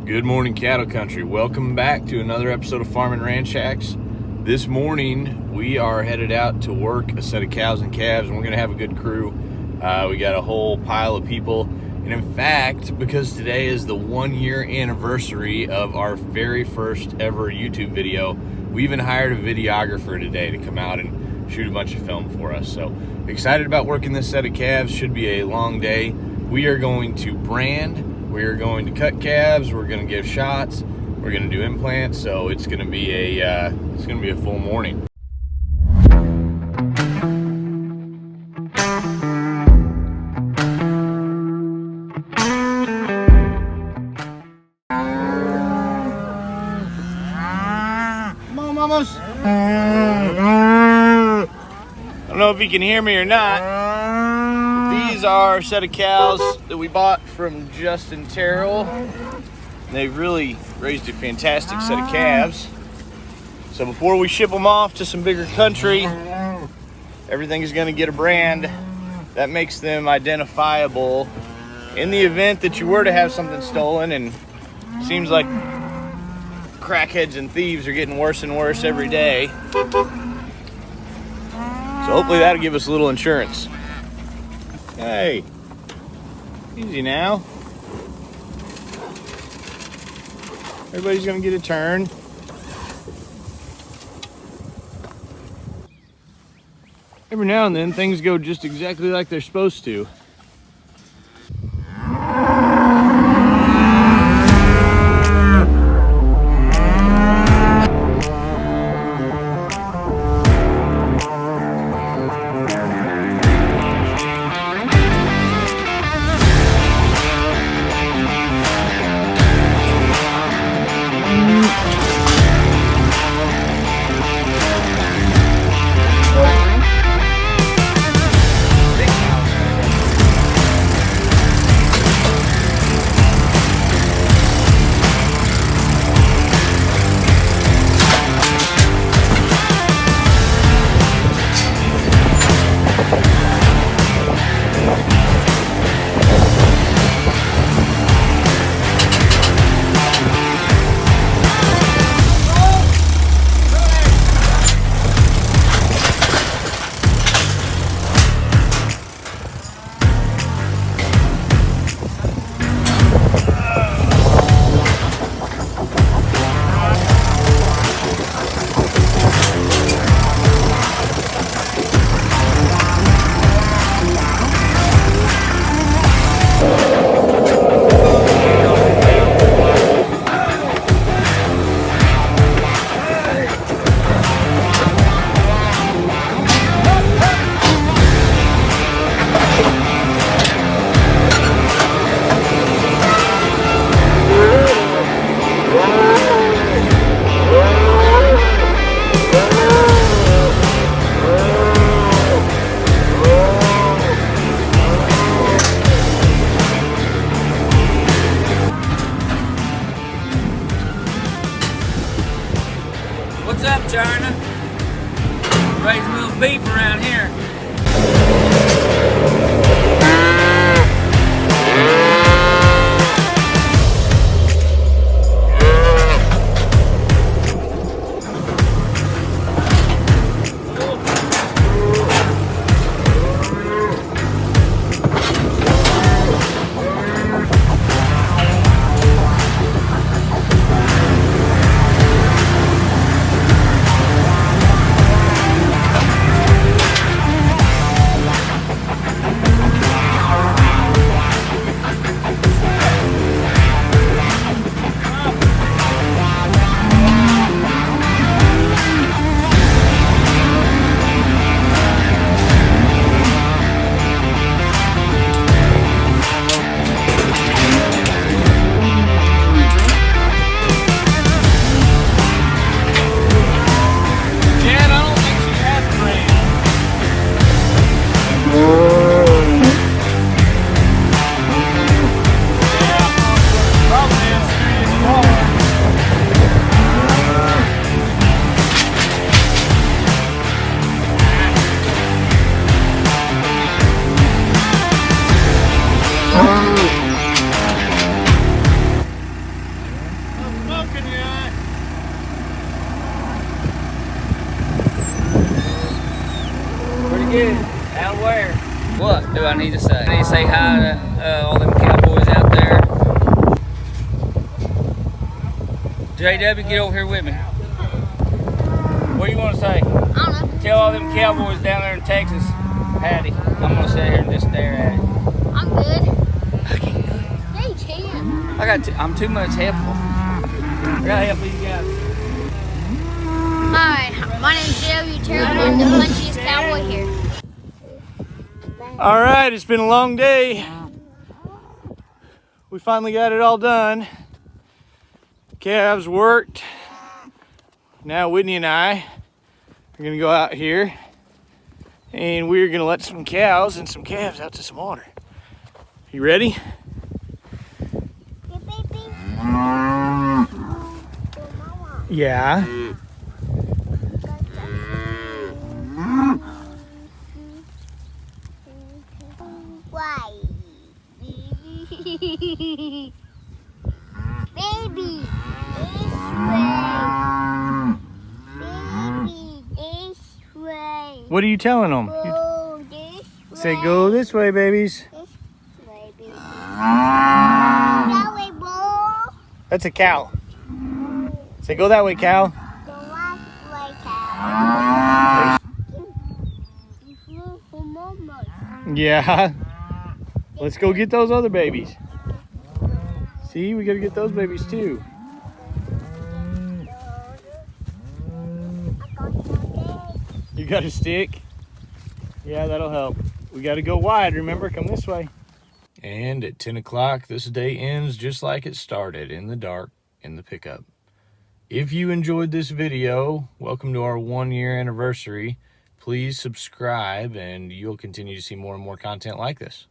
Good morning, cattle country. Welcome back to another episode of Farm and Ranch Hacks. This morning we are headed out to work a set of cows and calves, and we're gonna have a good crew. We got a whole pile of people, and in fact, because today is the 1-year anniversary of our very first ever YouTube video, we even hired a videographer today to come out and shoot a bunch of film for us. So excited about working this set of calves. Should be a long day. We are going to brand. We are going to cut calves. We're going to give shots. We're going to do implants. So it's going to be a full morning. Come on, mamas. I don't know if you can hear me or not. These are a set of cows that we bought from Justin Terrell. They've really raised a fantastic set of calves. So before we ship them off to some bigger country, everything is going to get a brand that makes them identifiable in the event that you were to have something stolen. And it seems like crackheads and thieves are getting worse and worse every day. So hopefully that'll give us a little insurance. Hey, easy now. Everybody's gonna get a turn. Every now and then things go just exactly like they're supposed to. What's up, China? Raising a little beef around here. need to say. I need to say hi to all them cowboys out there. JW, get over here with me. What do you want to say? I don't know. Tell all them cowboys down there in Texas, howdy. I'm gonna sit here and just stare at it. I'm good. I can't do it. Yeah, you can. I'm too much helpful. I gotta help these guys. Hi, my name's JW Terrell. I'm the punchiest cowboy here. All right, it's been a long day. We finally got it all done. Calves worked. Now Whitney and I are gonna go out here and we're gonna let some cows and some calves out to some water. You ready? Yeah. Why? Baby, this way. Baby, this way. What are you telling them? Go this way. Say go this way, babies. This way, baby. That way, boy. That's a cow. Say go that way, cow. Go that way, cow. Yeah. Let's go get those other babies. See, we gotta get those babies too. You got a stick? Yeah, that'll help. We gotta go wide, remember? Come this way. And at 10 o'clock, this day ends just like it started, in the dark, in the pickup. If you enjoyed this video, welcome to our 1-year anniversary. Please subscribe and you'll continue to see more and more content like this.